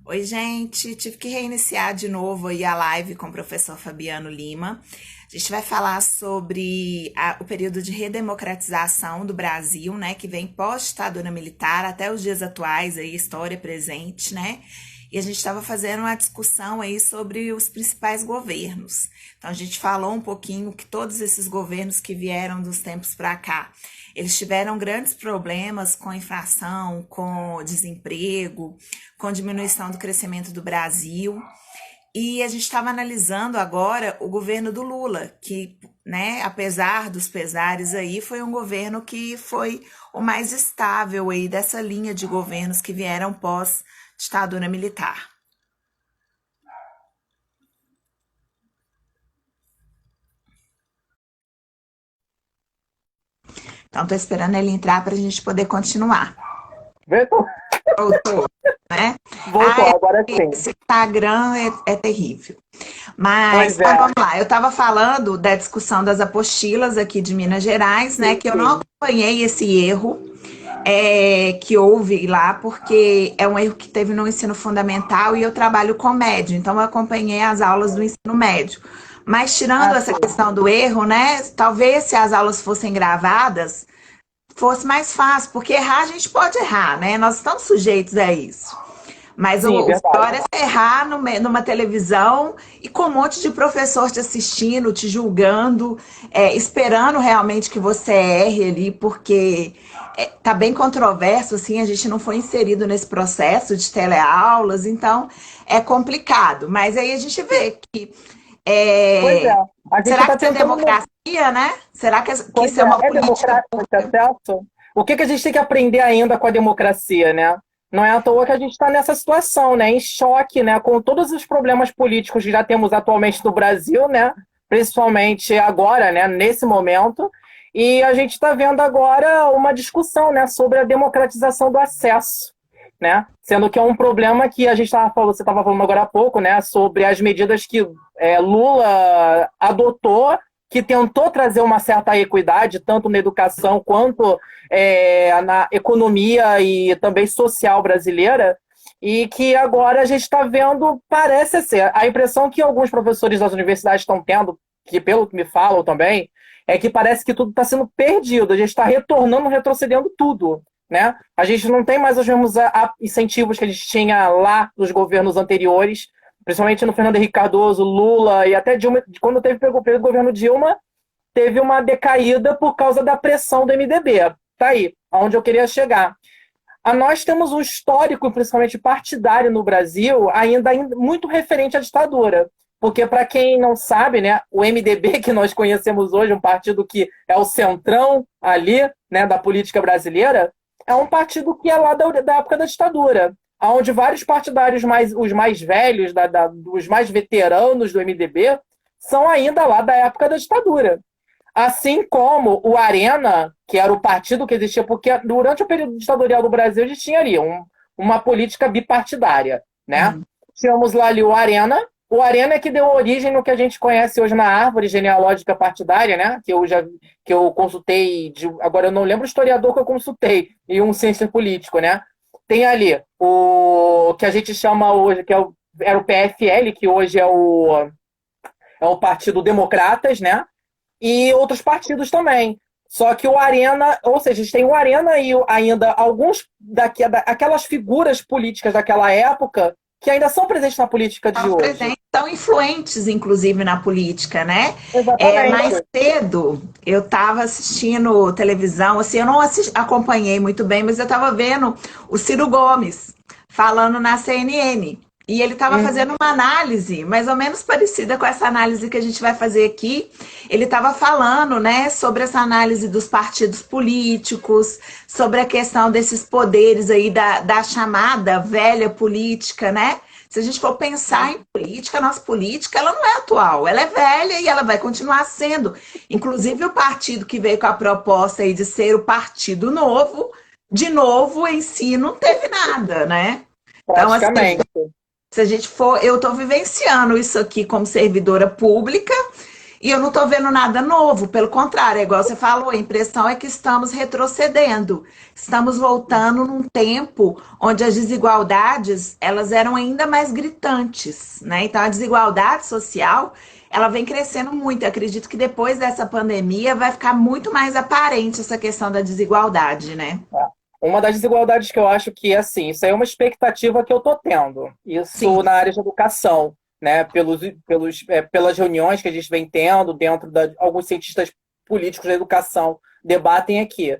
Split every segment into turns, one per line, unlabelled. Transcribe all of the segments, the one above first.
Oi, gente. Tive que reiniciar de novo aí a live com o professor Fabiano Lima. A gente vai falar sobre o período de redemocratização do Brasil, né, que vem pós-ditadura militar até os dias atuais, aí, história presente, né? E a gente estava fazendo uma discussão aí sobre os principais governos. Então, a gente falou um pouquinho que todos esses governos que vieram dos tempos para cá, eles tiveram grandes problemas com inflação, com desemprego, com diminuição do crescimento do Brasil. E a gente estava analisando agora o governo do Lula, que, né, apesar dos pesares aí, foi um governo que foi o mais estável aí dessa linha de governos que vieram pós-ditadura militar. Então, estou esperando ele entrar para a gente poder continuar.
Voltou,
Voltou, né?
voltou, agora sim.
Esse Instagram é terrível. Mas,
Pois é,
vamos lá. Eu estava falando da discussão das apostilas aqui de Minas Gerais, né?
sim,
Que eu não
sim.
acompanhei esse erro que houve lá, porque é um erro que teve no ensino fundamental e eu trabalho com médio, então eu acompanhei as aulas do ensino médio. Mas tirando
Ah,
essa
sim.
questão do erro, né? Talvez se as aulas fossem gravadas, fosse mais fácil, porque errar a gente pode errar, né? Nós estamos sujeitos a isso. Mas
Sim,
o
verdade.
pior é você errar numa televisão e com um monte de professor te assistindo, te julgando, esperando realmente que você erre ali, porque tá bem controverso, assim, a gente não foi inserido nesse processo de teleaulas, então é complicado. Mas aí a gente vê que
Pois é,
é,
a gente
será que
está
isso é
tentando.
democracia, né? Será que
Pois
isso é uma
é
política
democrático esse
pública?
acesso? O que a gente tem que aprender ainda com a democracia, né? Não é à toa que a gente está nessa situação, né? Em choque, né? Com todos os problemas políticos que já temos atualmente no Brasil, né? Principalmente agora, né? Nesse momento. E a gente está vendo agora uma discussão, né? Sobre a democratização do acesso, né? Sendo que é um problema que a gente estava falando, você estava falando agora há pouco, né? Sobre as medidas que Lula adotou, que tentou trazer uma certa equidade, tanto na educação quanto na economia e também social brasileira, e que agora a gente está vendo, parece ser, a impressão que alguns professores das universidades estão tendo, que pelo que me falam também, é que parece que tudo está sendo perdido, a gente está retornando, retrocedendo tudo. Né? A gente não tem mais os mesmos incentivos que a gente tinha lá nos governos anteriores, principalmente no Fernando Henrique Cardoso, Lula e até Dilma. Quando pegou o governo Dilma, teve uma decaída por causa da pressão do MDB. Tá aí, aonde eu queria chegar. Nós temos um histórico, principalmente partidário no Brasil, ainda muito referente à ditadura. Porque, para quem não sabe, né, o MDB que nós conhecemos hoje, um partido que é o centrão ali, né, da política brasileira, é um partido que é lá da época da ditadura, onde vários partidários, os mais velhos, os mais veteranos do MDB, são ainda lá da época da ditadura. Assim como o Arena, que era o partido que existia, porque durante o período ditatorial do Brasil a gente tinha ali uma política bipartidária, né?
Sim.
Tínhamos lá ali o Arena é que deu origem no que a gente conhece hoje na árvore genealógica partidária, né? Que eu consultei, agora eu não lembro o historiador que eu consultei, e um cientista político, né? Tem ali o que a gente chama hoje, era o PFL, que hoje é o Partido Democratas, né? E outros partidos também. Só que o Arena, ou seja, a gente tem o Arena e ainda alguns aquelas figuras políticas daquela época que ainda são presentes na política de
Estão
hoje.
presentes, estão influentes, inclusive, na política, né? Mais
Exatamente.
cedo, eu estava assistindo televisão, assim, eu não acompanhei muito bem, mas eu estava vendo o Ciro Gomes falando na CNN. E ele estava
Uhum.
fazendo uma análise mais ou menos parecida com essa análise que a gente vai fazer aqui. Ele estava falando, né, sobre essa análise dos partidos políticos, sobre a questão desses poderes aí da chamada velha política, né? Se a gente for pensar em política, a nossa política ela não é atual, ela é velha e ela vai continuar sendo. Inclusive o partido que veio com a proposta aí de ser o partido novo, de novo em si não teve nada, né? Então, assim,
Praticamente.
se a gente for, eu estou vivenciando isso aqui como servidora pública E eu não estou vendo nada novo, pelo contrário, é igual você falou, a impressão é que estamos retrocedendo. Estamos voltando num tempo onde as desigualdades, elas eram ainda mais gritantes, né? Então a desigualdade social, ela vem crescendo muito. Eu acredito que depois dessa pandemia vai ficar muito mais aparente essa questão da desigualdade, né?
Uma das desigualdades que eu acho que, assim, isso aí é uma expectativa que eu tô tendo.
Sim.
Isso na área de educação, né? Pelas reuniões que a gente vem tendo dentro da alguns cientistas políticos da educação debatem aqui.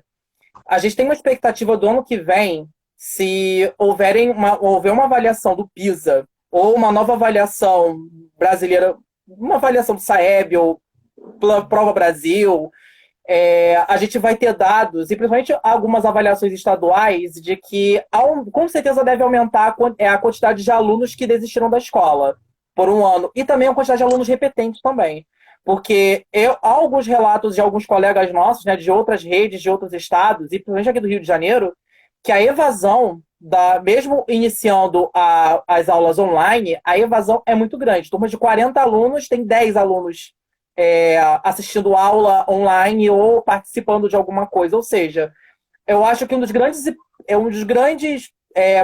A gente tem uma expectativa do ano que vem, se houver uma avaliação do PISA ou uma nova avaliação brasileira, uma avaliação do SAEB ou Prova Brasil, a gente vai ter dados, e principalmente algumas avaliações estaduais, de que com certeza deve aumentar a quantidade de alunos que desistiram da escola por um ano, e também a quantidade de alunos repetentes também. Porque há alguns relatos de alguns colegas nossos, né, de outras redes, de outros estados, e principalmente aqui do Rio de Janeiro, que a evasão, mesmo iniciando as aulas online, a evasão é muito grande. Turma de 40 alunos, tem 10 alunos assistindo aula online ou participando de alguma coisa. Ou seja, eu acho que um dos grandes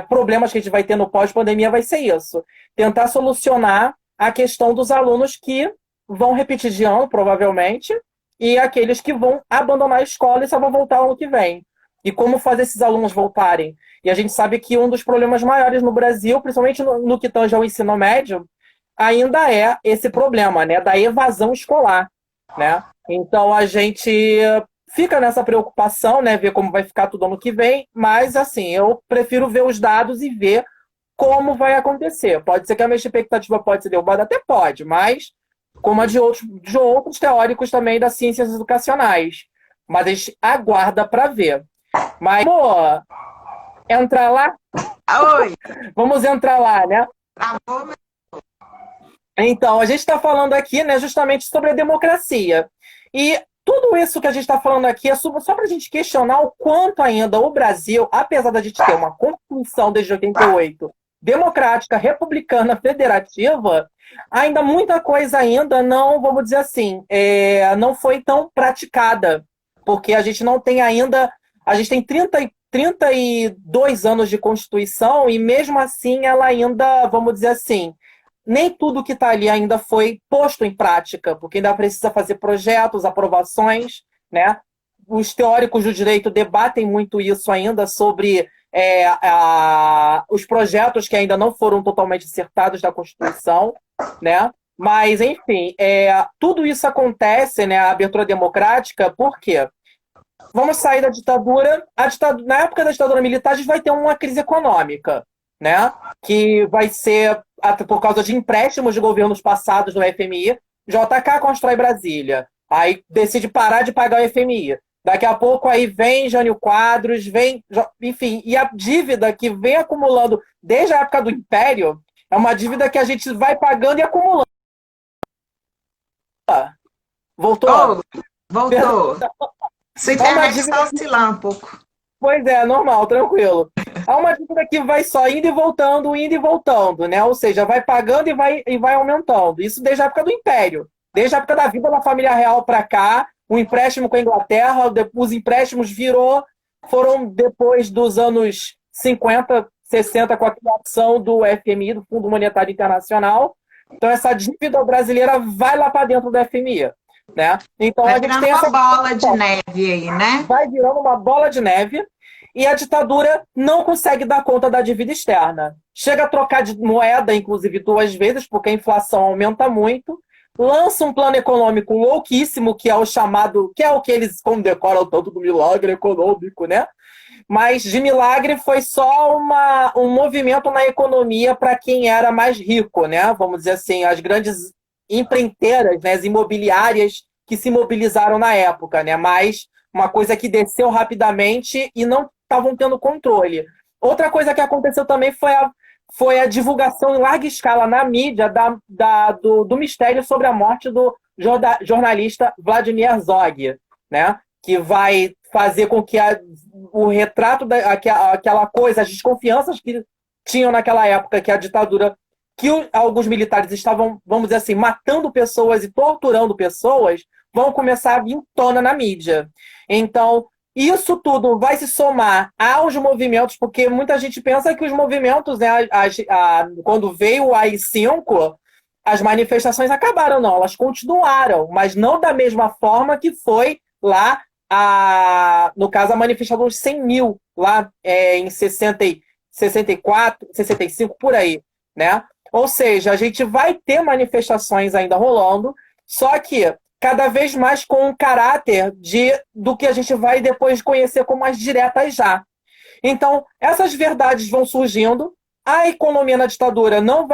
problemas que a gente vai ter no pós-pandemia vai ser isso. Tentar solucionar a questão dos alunos que vão repetir de ano, provavelmente, e aqueles que vão abandonar a escola e só vão voltar ano que vem. E como fazer esses alunos voltarem? E a gente sabe que um dos problemas maiores no Brasil, principalmente no que tange ao ensino médio, ainda é esse problema, né, da evasão escolar, né? Então a gente fica nessa preocupação, né, ver como vai ficar tudo ano que vem, mas assim, eu prefiro ver os dados e ver como vai acontecer. Pode ser que a minha expectativa pode ser derrubada, até pode, mas como a de outros teóricos também das ciências educacionais. Mas a gente aguarda para ver. Mas, amor, entrar lá?
Oi,
Vamos entrar lá, né?
travou,
Então, a gente está falando aqui, né, justamente sobre a democracia. E tudo isso que a gente está falando aqui é só para a gente questionar o quanto ainda o Brasil, apesar da gente ter uma Constituição desde 88, democrática, republicana, federativa, ainda muita coisa ainda não, vamos dizer assim, não foi tão praticada. Porque a gente não tem ainda. A gente tem 32 anos de Constituição e, mesmo assim, ela ainda, vamos dizer assim, nem tudo que está ali ainda foi posto em prática, porque ainda precisa fazer projetos, aprovações, né? Os teóricos do direito debatem muito isso ainda sobre os projetos que ainda não foram totalmente acertados da Constituição, né? Mas, enfim, tudo isso acontece, né, a abertura democrática, por quê? Vamos sair da ditadura. Na época da ditadura militar, a gente vai ter uma crise econômica, né? Que vai ser por causa de empréstimos de governos passados no FMI. JK constrói Brasília. Aí decide parar de pagar o FMI. Daqui a pouco aí vem Jânio Quadros, enfim, e a dívida que vem acumulando desde a época do Império é uma dívida que a gente vai pagando e acumulando. Voltou?
oh, voltou. Sua
É uma
internet
dívida.
está oscilando um pouco.
Pois é, normal, tranquilo. Há uma dívida que vai só indo e voltando, né? Ou seja, vai pagando e vai aumentando. Isso desde a época do Império. Desde a época da vida da família real para cá, o empréstimo com a Inglaterra, os empréstimos foram depois dos anos 50, 60, com a criação do FMI, do Fundo Monetário Internacional. Então, essa dívida brasileira vai lá para dentro do FMI. Né? Então,
Vai
a gente
virando
tem
uma
essa
bola de neve aí, né?
vai virando uma bola de neve e a ditadura não consegue dar conta da dívida externa. Chega a trocar de moeda, inclusive, 2 vezes, porque a inflação aumenta muito, lança um plano econômico louquíssimo, que é o chamado, que é o que eles condecoram tanto do milagre econômico, né? Mas de milagre foi só um movimento na economia para quem era mais rico, né? Vamos dizer assim, as grandes empreiteiras, né, as imobiliárias que se mobilizaram na época, né? Mas uma coisa que desceu rapidamente e não estavam tendo controle. Outra coisa que aconteceu também foi a divulgação em larga escala na mídia do mistério sobre a morte do jornalista Vladimir Herzog, né? Que vai fazer com que o retrato aquela coisa, as desconfianças que tinham naquela época, que a ditadura que alguns militares estavam, vamos dizer assim, matando pessoas e torturando pessoas, vão começar a vir tona na mídia. Então, isso tudo vai se somar aos movimentos, porque muita gente pensa que os movimentos, né, quando veio o AI-5, as manifestações acabaram, não, elas continuaram, mas não da mesma forma que foi lá, no caso, a manifestação dos 100 mil, lá em 64, 65, por aí, né? Ou seja, a gente vai ter manifestações ainda rolando, só que cada vez mais com um caráter do que a gente vai depois conhecer como as diretas já. Então, essas verdades vão surgindo, a economia na ditadura não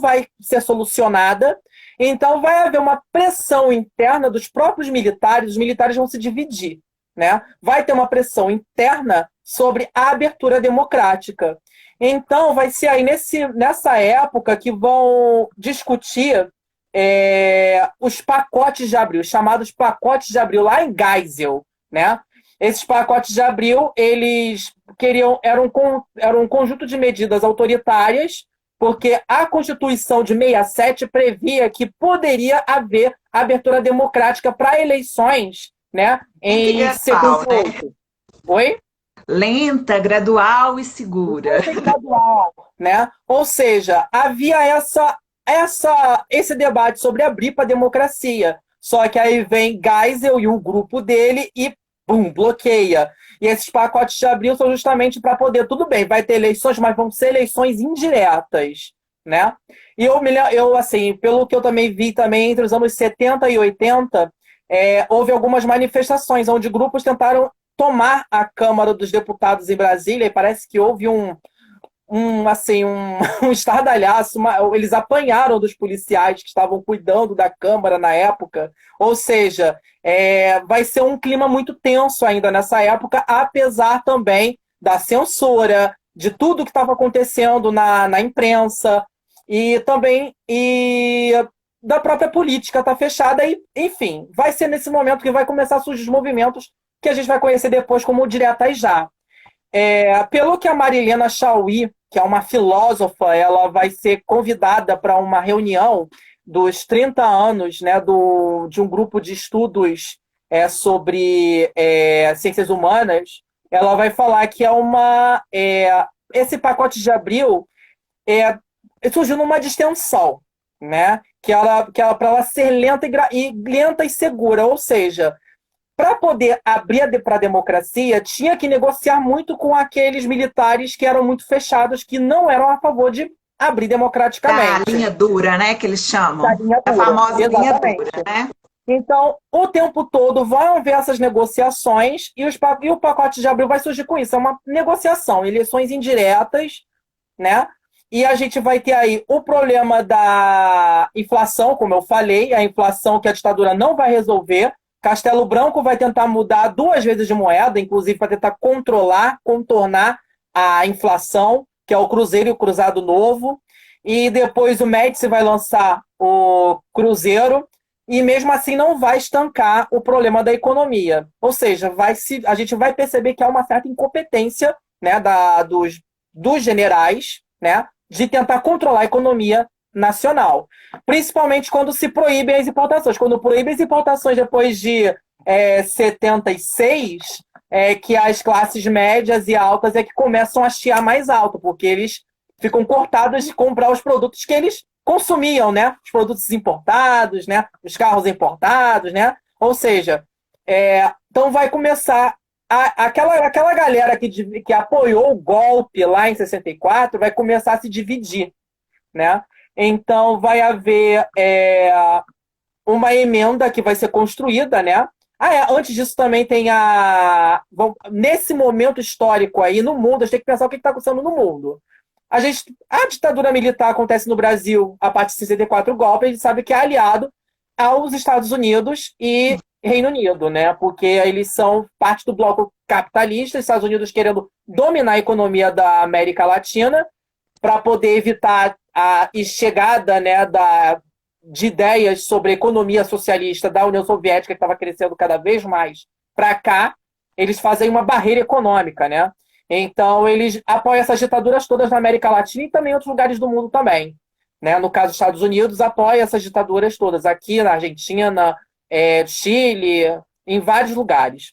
vai ser solucionada, então vai haver uma pressão interna dos próprios militares, os militares vão se dividir, né? Vai ter uma pressão interna sobre a abertura democrática. Então, vai ser aí nessa época que vão discutir os pacotes de abril, chamados pacotes de abril, lá em Geisel, né? Esses pacotes de abril, eles era um conjunto de medidas autoritárias, porque a Constituição de 67 previa que poderia haver abertura democrática para eleições, né, em segundo turno. Oi?
Lenta, gradual e segura.
Lenta e gradual, né? Ou seja, havia esse debate sobre abrir para a democracia. Só que aí vem Geisel e o grupo dele e bloqueia. E esses pacotes de abril são justamente para poder, tudo bem, vai ter eleições, mas vão ser eleições indiretas, né? E eu assim, pelo que eu também vi também entre os anos 70 e 80, houve algumas manifestações onde grupos tentaram tomar a Câmara dos Deputados em Brasília e parece que houve um estardalhaço, eles apanharam dos policiais que estavam cuidando da Câmara na época, ou seja, vai ser um clima muito tenso ainda nessa época, apesar também da censura, de tudo que estava acontecendo na imprensa, e também da própria política estar fechada, e, enfim, vai ser nesse momento que vai começar a surgir os movimentos que a gente vai conhecer depois como diretas já. Pelo que a Marilena Chaui, que é uma filósofa, ela vai ser convidada para uma reunião dos 30 anos, né, de um grupo de estudos sobre ciências humanas. Ela vai falar que esse pacote de abril surgiu numa distensão, né, que ela para ela ser lenta e segura, ou seja, para poder abrir para a democracia, tinha que negociar muito com aqueles militares que eram muito fechados, que não eram a favor de abrir democraticamente.
A linha dura, né, que eles chamam.
A
famosa
exatamente.
Linha dura, né?
Então, o tempo todo vão haver essas negociações e o pacote de abril vai surgir com isso. É uma negociação, eleições indiretas, né? E a gente vai ter aí o problema da inflação, como eu falei, a inflação que a ditadura não vai resolver. Castelo Branco vai tentar mudar 2 vezes de moeda, inclusive para tentar contornar a inflação, que é o Cruzeiro e o Cruzado Novo. E depois o Médici vai lançar o Cruzeiro, e mesmo assim não vai estancar o problema da economia. Ou seja, a gente vai perceber que há uma certa incompetência, né, dos generais, né, de tentar controlar a economia nacional. Principalmente quando se proíbem as importações. Quando proíbem as importações depois de 76, que as classes médias e altas que começam a chiar mais alto, porque eles ficam cortados de comprar os produtos que eles consumiam, né? Os produtos importados, né? Os carros importados, né? Ou seja, então vai começar aquela galera que apoiou o golpe lá em 64 vai começar a se dividir, né? Então, vai haver uma emenda que vai ser construída, né? Antes disso também tem nesse momento histórico aí no mundo, a gente tem que pensar o que está acontecendo no mundo. A ditadura militar acontece no Brasil a partir de 64, o golpe, a gente sabe que é aliado aos Estados Unidos e Reino Unido, né? Porque eles são parte do bloco capitalista, Estados Unidos querendo dominar a economia da América Latina para poder evitar a chegada, né, de ideias sobre a economia socialista da União Soviética, que estava crescendo cada vez mais para cá. Eles fazem uma barreira econômica, né? Então, eles apoiam essas ditaduras todas na América Latina e também em outros lugares do mundo também. né? No caso, os Estados Unidos apoia essas ditaduras todas, aqui na Argentina, Chile, em vários lugares.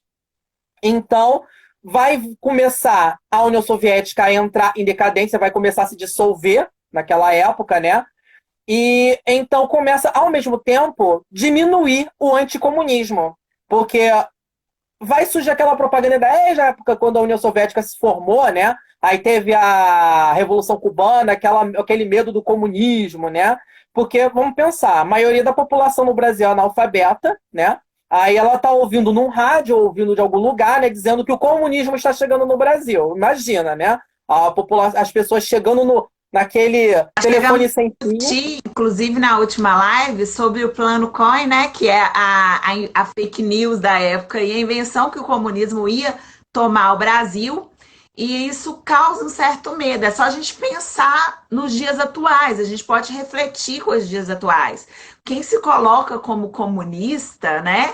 Então, vai começar a União Soviética a entrar em decadência, vai começar a se dissolver naquela época, né? E então começa, ao mesmo tempo, diminuir o anticomunismo, porque vai surgir aquela propaganda da época quando a União Soviética se formou, né? Aí teve a Revolução Cubana, aquele medo do comunismo, né? Porque, vamos pensar, a maioria da população no Brasil é analfabeta, né? Aí ela está ouvindo num rádio, ouvindo de algum lugar, né? Dizendo que o comunismo está chegando no Brasil. Imagina, né? As pessoas chegando naquele telefone sem fio.
Inclusive na última live, sobre o plano Cohen, né, que é a fake news da época e a invenção que o comunismo ia tomar o Brasil, e isso causa um certo medo. É só a gente pensar nos dias atuais, a gente pode refletir com os dias atuais. Quem se coloca como comunista, né,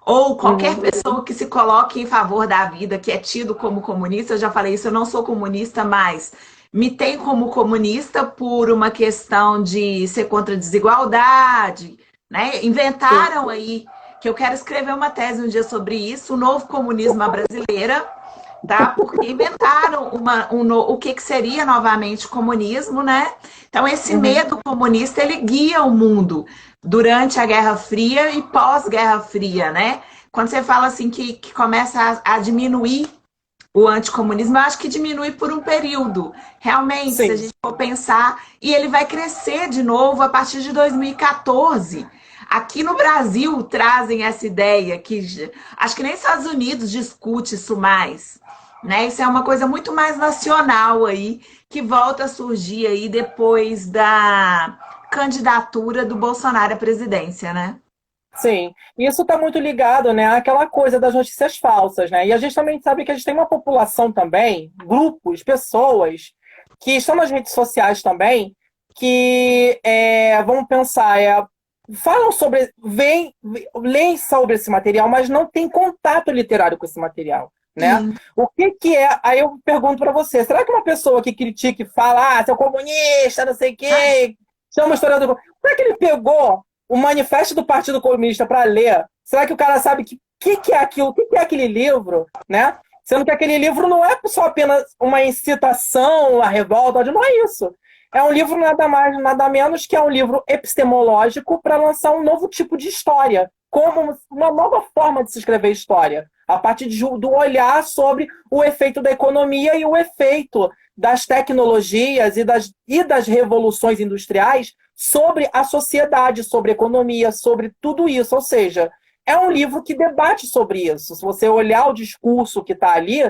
ou qualquer pessoa que se coloque em favor da vida, que é tido como comunista, eu já falei isso, eu não sou comunista, mas me tem como comunista por uma questão de ser contra a desigualdade, né? Inventaram aí, que eu quero escrever uma tese um dia sobre isso, o novo comunismo à brasileira, tá? Porque inventaram o que seria novamente comunismo, né? Então, esse medo comunista, ele guia o mundo durante a Guerra Fria e pós-Guerra Fria, né? Quando você fala assim que começa a diminuir o anticomunismo, eu acho que diminui por um período. Realmente,
Sim.
se a gente for pensar, e ele vai crescer de novo a partir de 2014. Aqui no Brasil trazem essa ideia que acho que nem Estados Unidos discute isso mais, né? Isso é uma coisa muito mais nacional aí, que volta a surgir aí depois da candidatura do Bolsonaro à presidência, né?
Sim, isso está muito ligado, né, àquela coisa das notícias falsas, né? E a gente também sabe que a gente tem uma população também, grupos, pessoas que estão nas redes sociais também, que vamos pensar, falam sobre, leem sobre esse material, mas não tem contato literário com esse material, né?
Sim.
O que é? Aí eu pergunto para você, será que uma pessoa que critica e fala, seu comunista, não sei o quê, chama o historiador, será que ele pegou o manifesto do Partido Comunista para ler? Será que o cara sabe que é aquilo, o que é aquele livro, né? Sendo que aquele livro não é só apenas uma incitação à revolta, não é isso. É um livro nada mais, nada menos que é um livro epistemológico para lançar um novo tipo de história, como uma nova forma de se escrever história, a partir do olhar sobre o efeito da economia e o efeito das tecnologias e das revoluções industriais sobre a sociedade, sobre a economia, sobre tudo isso. Ou seja, é um livro que debate sobre isso. Se você olhar o discurso que está ali,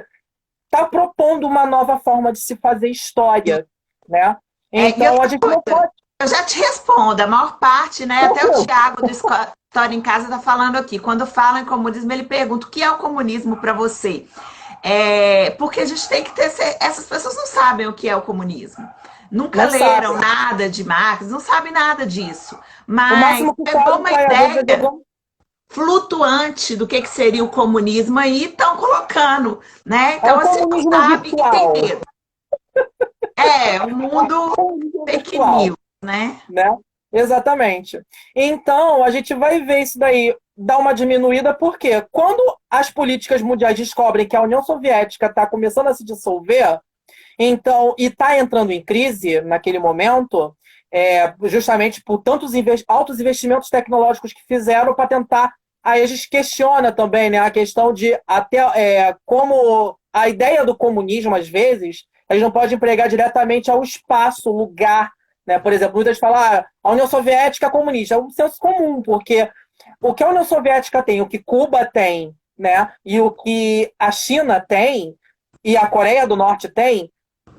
está propondo uma nova forma de se fazer história, né? Então, a gente não pode...
Eu já te respondo, a maior parte, né? Até o Thiago do História em Casa está falando aqui. Quando fala em comunismo, ele pergunta o que é o comunismo para você? Porque a gente tem que ter... Essas pessoas não sabem o que é o comunismo. Nunca
Não
leram
sabe.
nada de Marx, não sabem nada disso.
O
Mas
máximo que
pegou
sabe
uma
foi, às vezes,
ideia flutuante do que seria o comunismo aí, estão colocando, né?
é
Então,
o
assim, não
comunismo
sabe que tem
virtual.
medo. Um mundo fake news, né?
Exatamente. Então, a gente vai ver isso daí dar uma diminuída, porque quando as políticas mundiais descobrem que a União Soviética está começando a se dissolver, então, e está entrando em crise naquele momento, justamente por tantos altos investimentos tecnológicos que fizeram para tentar. Aí a gente questiona também, né, a questão de até como a ideia do comunismo, às vezes, a gente não pode empregar diretamente ao espaço, lugar, né? Por exemplo, muitas falam, a União Soviética é comunista. É um senso comum, porque o que a União Soviética tem, o que Cuba tem, né, e o que a China tem, e a Coreia do Norte tem,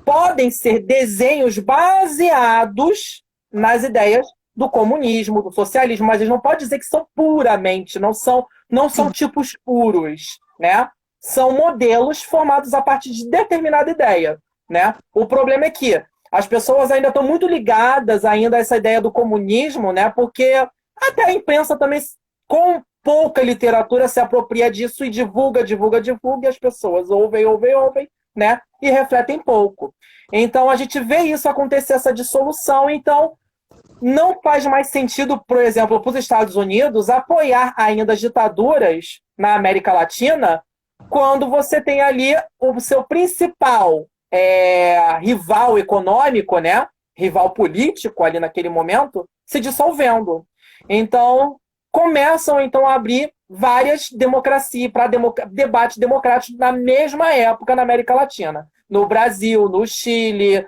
podem ser desenhos baseados nas ideias do comunismo, do socialismo, mas eles não podem dizer que são puramente, não são tipos puros, né? São modelos formados a partir de determinada ideia, né? O problema é que as pessoas ainda estão muito ligadas ainda a essa ideia do comunismo, né? Porque até a imprensa também, com pouca literatura, se apropria disso e divulga, e as pessoas ouvem, né? E refletem pouco. Então, a gente vê isso acontecer, essa dissolução. Então, não faz mais sentido, por exemplo, para os Estados Unidos apoiar ainda as ditaduras na América Latina, quando você tem ali o seu principal rival econômico, né? Rival político ali naquele momento, se dissolvendo. Então, começam então a abrir várias democracias para debates democráticos na mesma época na América Latina. No Brasil, no Chile,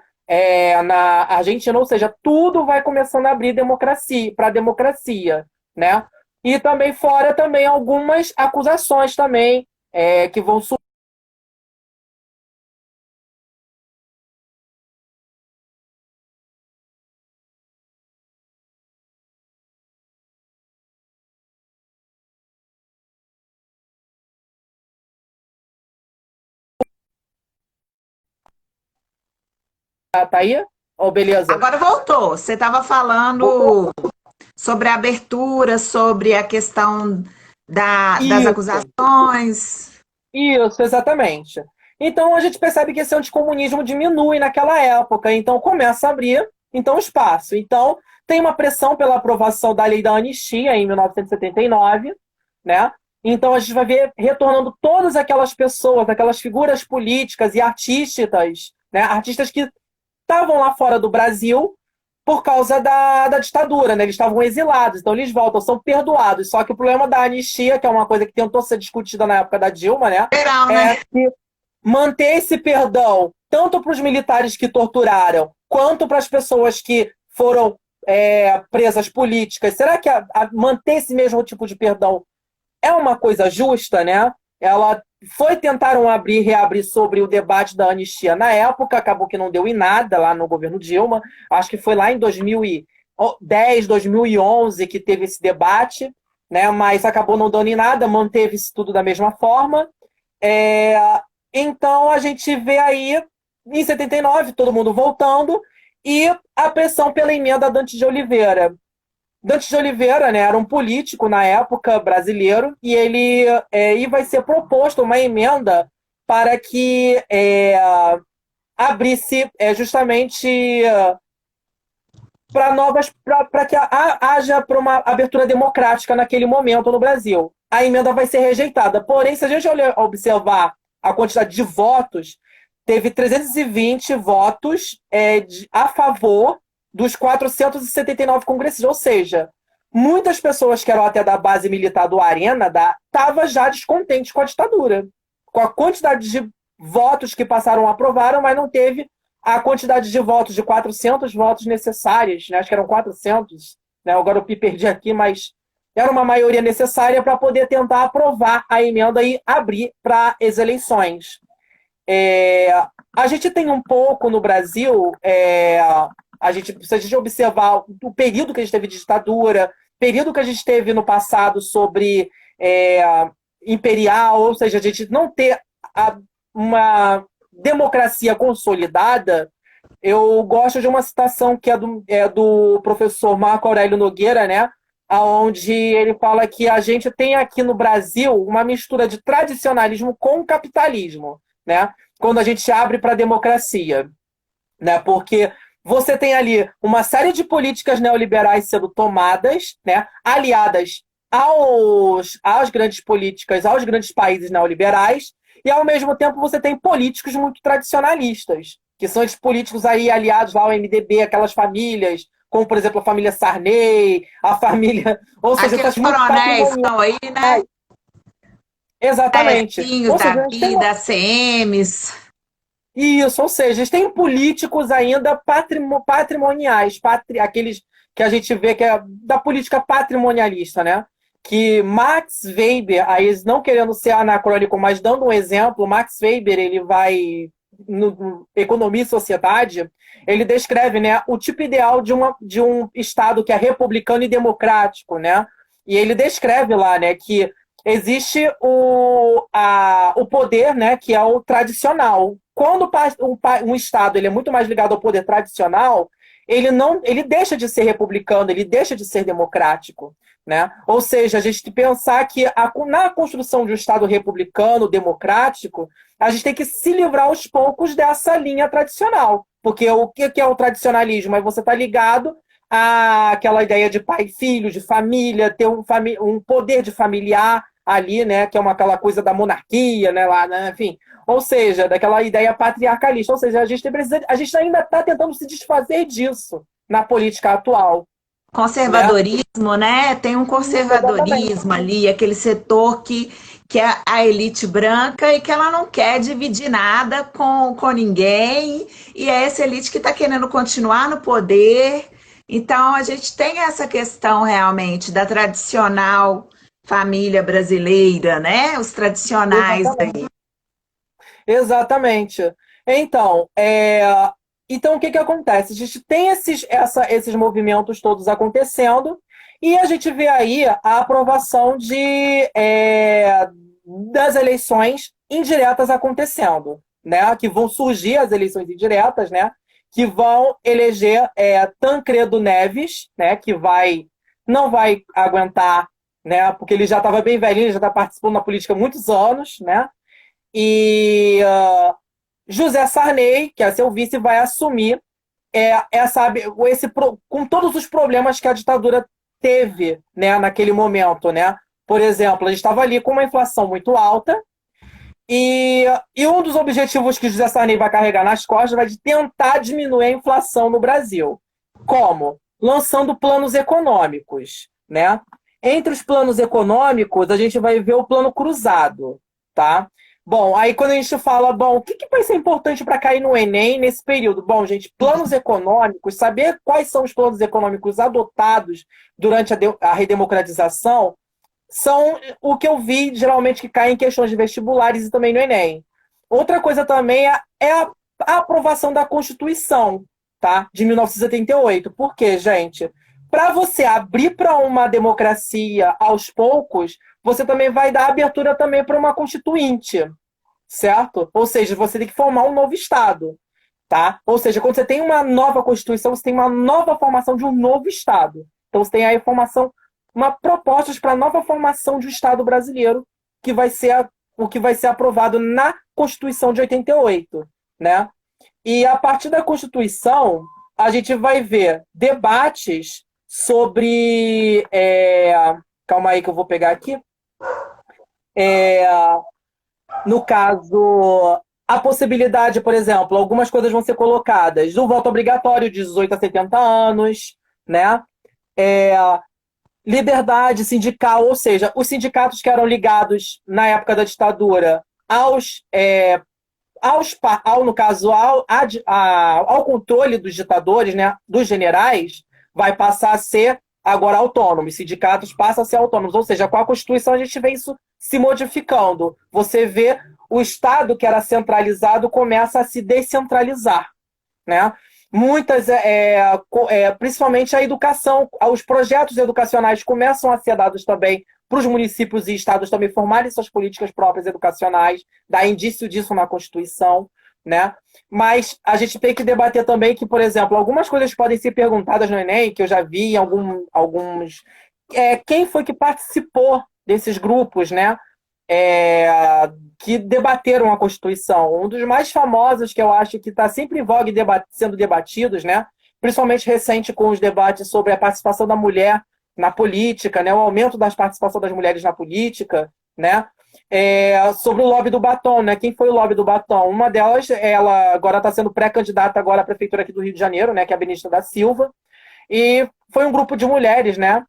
na Argentina, ou seja, tudo vai começando a abrir democracia para democracia, né? E também fora também algumas acusações também que vão surgir. Tá aí? Oh, beleza.
Agora voltou. Você estava falando sobre a abertura, sobre a questão das
Isso,
acusações.
isso, exatamente. Então a gente percebe que esse anticomunismo diminui naquela época, então começa a abrir então espaço. Então tem uma pressão pela aprovação da lei da anistia em 1979, né? Então a gente vai ver retornando todas aquelas pessoas, aquelas figuras políticas e artísticas, né? Artistas que estavam lá fora do Brasil por causa da ditadura, né? Eles estavam exilados, então eles voltam, são perdoados. Só que o problema da anistia, que é uma coisa que tentou ser discutida na época da Dilma, né?
Geral,
É
né?
que manter esse perdão tanto para os militares que torturaram, quanto para as pessoas que foram presas políticas. Será que manter esse mesmo tipo de perdão é uma coisa justa, né? Ela tentaram reabrir sobre o debate da anistia na época, acabou que não deu em nada lá no governo Dilma. Acho que foi lá em 2010, 2011 que teve esse debate, né? Mas acabou não dando em nada, manteve-se tudo da mesma forma. É, então a gente vê aí, em 79, todo mundo voltando, e a pressão pela emenda Dante de Oliveira. Dante de Oliveira, né, era um político na época brasileiro e ele e vai ser proposto uma emenda para que abrisse justamente para para que haja uma abertura democrática naquele momento no Brasil. A emenda vai ser rejeitada. Porém, se a gente observar a quantidade de votos, teve 320 votos a favor dos 479 congressistas, ou seja, muitas pessoas que eram até da base militar do Arena estavam já descontentes com a ditadura, com a quantidade de votos que passaram aprovaram, mas não teve a quantidade de votos, de 400 votos necessários, né? Acho que eram 400, né? Agora eu me perdi aqui, mas era uma maioria necessária para poder tentar aprovar a emenda e abrir para as eleições. A gente tem um pouco no Brasil, se a gente observar o período que a gente teve de ditadura, período que a gente teve no passado sobre imperial, ou seja, a gente não ter uma democracia consolidada. Eu gosto de uma citação que é do professor Marco Aurélio Nogueira, né? Onde ele fala que a gente tem aqui no Brasil uma mistura de tradicionalismo com capitalismo, né? Quando a gente abre para a democracia, né? Porque você tem ali uma série de políticas neoliberais sendo tomadas, né? Aliadas às grandes políticas, aos grandes países neoliberais, e ao mesmo tempo você tem políticos muito tradicionalistas, que são esses políticos aí aliados lá ao MDB, aquelas famílias, como por exemplo a família Sarney, a família, ou seja,
Aqueles
muito
coronéis que estão
patrimonial.
aí, né?
Exatamente.
Aéreos
Ou seja,
da
a gente tem
vida, CMs.
isso, ou seja, eles têm políticos ainda patrimoniais, aqueles que a gente vê que é da política patrimonialista, né? Que Max Weber, aí não querendo ser anacrônico, mas dando um exemplo, Max Weber, ele vai no Economia e Sociedade, ele descreve, né, o tipo ideal de um Estado que é republicano e democrático, né? E ele descreve lá, né, que existe o poder, né, que é o tradicional. Quando um Estado ele é muito mais ligado ao poder tradicional, ele deixa de ser republicano, ele deixa de ser democrático. Né? Ou seja, a gente tem que pensar que na construção de um Estado republicano, democrático, a gente tem que se livrar aos poucos dessa linha tradicional. Porque o que é o tradicionalismo? É você estar ligado aquela ideia de pai e filho, de família, ter um poder de familiar ali, né, que é aquela coisa da monarquia, né, lá, né, enfim. Ou seja, daquela ideia patriarcalista. Ou seja, a gente ainda está tentando se desfazer disso na política atual, né?
Conservadorismo, né? Tem um
Isso, exatamente.
conservadorismo ali, aquele setor que é a elite branca e que ela não quer dividir nada com ninguém, e é essa elite que está querendo continuar no poder. Então, a gente tem essa questão realmente da tradicional família brasileira, né? Os tradicionais
Exatamente.
aí.
Exatamente. Então, então o que que acontece? A gente tem esses movimentos todos acontecendo e a gente vê aí a aprovação das eleições indiretas acontecendo, né? Que vão surgir as eleições indiretas, né? Que vão eleger Tancredo Neves, né? Que não vai aguentar, né? Porque ele já estava bem velhinho, ele já está participando da política há muitos anos, né? E José Sarney, que é seu vice, vai assumir com todos os problemas que a ditadura teve, né, naquele momento, né? Por exemplo, a gente estava ali com uma inflação muito alta e um dos objetivos que José Sarney vai carregar nas costas vai de tentar diminuir a inflação no Brasil. Como? Lançando planos econômicos, né? Entre os planos econômicos, a gente vai ver o plano cruzado, tá? Bom, aí quando a gente fala, bom, o que vai ser importante para cair no Enem nesse período? Bom, gente, planos econômicos, saber quais são os planos econômicos adotados durante a redemocratização são o que eu vi geralmente que cai em questões de vestibulares e também no Enem. Outra coisa também a aprovação da Constituição, tá? De 1978. Por quê, gente? Para você abrir para uma democracia aos poucos, você também vai dar abertura também para uma constituinte, certo? Ou seja, você tem que formar um novo Estado, tá? Ou seja, quando você tem uma nova Constituição, você tem uma nova formação de um novo Estado. Então você tem aí propostas para a nova formação de um Estado brasileiro, que vai ser o que vai ser aprovado na Constituição de 88, né? E a partir da Constituição, a gente vai ver debates sobre. Calma aí que eu vou pegar aqui. É, no caso, a possibilidade, por exemplo, algumas coisas vão ser colocadas do voto obrigatório de 18 a 70 anos, né? Liberdade sindical, ou seja, os sindicatos que eram ligados na época da ditadura no caso, ao controle dos ditadores, né, dos generais, vai passar a ser agora autônomo. Os sindicatos passam a ser autônomos. Ou seja, com a Constituição a gente vê isso se modificando. Você vê o Estado que era centralizado começa a se descentralizar, né? Principalmente a educação, os projetos educacionais começam a ser dados também para os municípios e estados também formarem suas políticas próprias educacionais, dá indício disso na Constituição, né? Mas a gente tem que debater também que, por exemplo, algumas coisas podem ser perguntadas no Enem, que eu já vi em alguns... quem foi que participou desses grupos, né? Que debateram a Constituição. Um dos mais famosos, que eu acho que está sempre em voga sendo debatidos, né? Principalmente recente com os debates sobre a participação da mulher na política, né? O aumento da participação das mulheres na política, né? Sobre o lobby do batom, né? Quem foi o lobby do batom? Uma delas, ela agora está sendo pré-candidata agora à prefeitura aqui do Rio de Janeiro, né? Que é a Benedita da Silva. E foi um grupo de mulheres, né?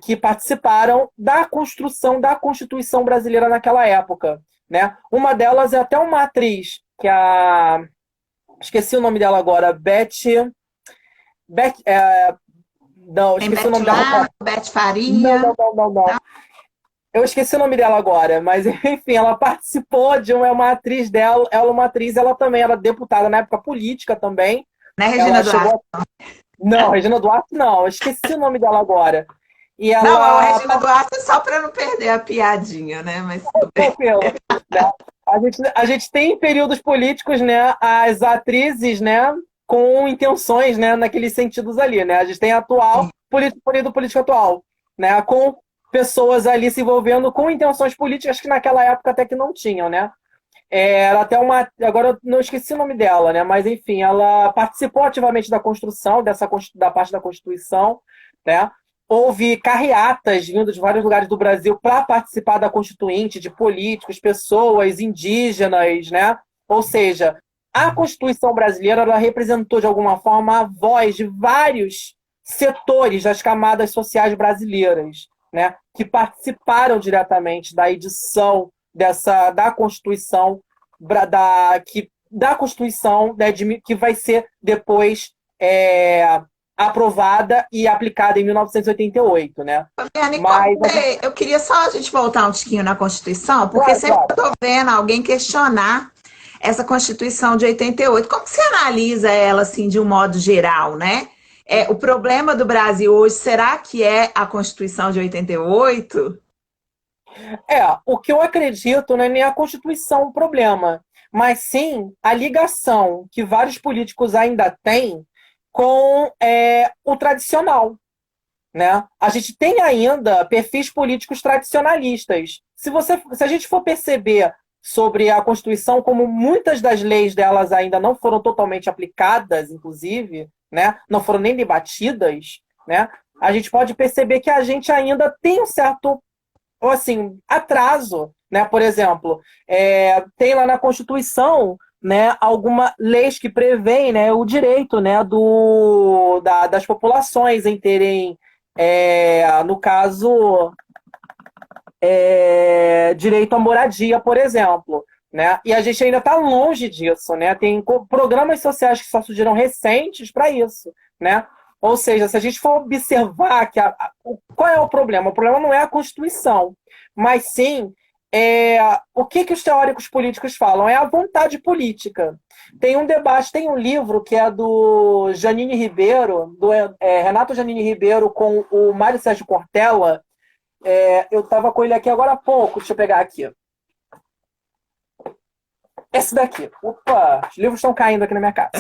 Que participaram da construção da Constituição brasileira naquela época, né? Uma delas é até uma atriz, que é esqueci o nome dela agora, não,
Tem
esqueci o
Beth
nome dela agora.
Lar, Beth Faria.
Não. Eu esqueci o nome dela agora, mas enfim, ela participou de uma atriz dela, ela também era deputada na época política também.
Não é Regina
Ela
Duarte?
chegou. Não, Regina Duarte não, eu esqueci o nome dela agora. E
Não, a
ela
Regina Duarte é só para não perder a piadinha, né? Mas tudo bem.
tranquilo, né? A gente tem em períodos políticos, né, as atrizes, né, com intenções, né, naqueles sentidos ali, né? A gente tem a atual, político atual, né, com pessoas ali se envolvendo com intenções políticas que naquela época até que não tinham, né? Ela até agora eu não esqueci o nome dela, né? Mas enfim, ela participou ativamente da construção da parte da Constituição, né? Houve carreatas vindo de vários lugares do Brasil para participar da Constituinte, de políticos, pessoas indígenas, né? Ou seja, a Constituição brasileira ela representou de alguma forma a voz de vários setores das camadas sociais brasileiras, né? Que participaram diretamente da edição da Constituição da Constituição, né, que vai ser depois aprovada e aplicada em 1988, né?
Fabiane,
Mas
eu queria só a gente voltar um tiquinho na Constituição, porque
claro,
sempre
claro.
estou vendo alguém questionar essa Constituição de 88. Como que você analisa ela assim de um modo geral, né? O problema do Brasil hoje, será que é a Constituição de 88?
O que eu acredito não é nem a Constituição o problema, mas sim a ligação que vários políticos ainda têm com o tradicional, né? A gente tem ainda perfis políticos tradicionalistas. Se a gente for perceber sobre a Constituição, como muitas das leis delas ainda não foram totalmente aplicadas, inclusive, né? Não foram nem debatidas, né? A gente pode perceber que a gente ainda tem um certo assim, atraso, né? Por exemplo, tem lá na Constituição, né, algumas leis que prevêem, né, o direito, né, das populações em terem, no caso, direito à moradia, por exemplo. Né? E a gente ainda está longe disso, né? Tem programas sociais que só surgiram recentes para isso, né? Ou seja, se a gente for observar qual é o problema? O problema não é a Constituição, mas sim o que os teóricos políticos falam? É a vontade política. Tem um debate, tem um livro que é do Janine Ribeiro, do Renato Janine Ribeiro com o Mário Sérgio Cortella. Eu estava com ele aqui agora há pouco, deixa eu pegar aqui. Esse daqui. Opa, os livros estão caindo aqui na minha casa.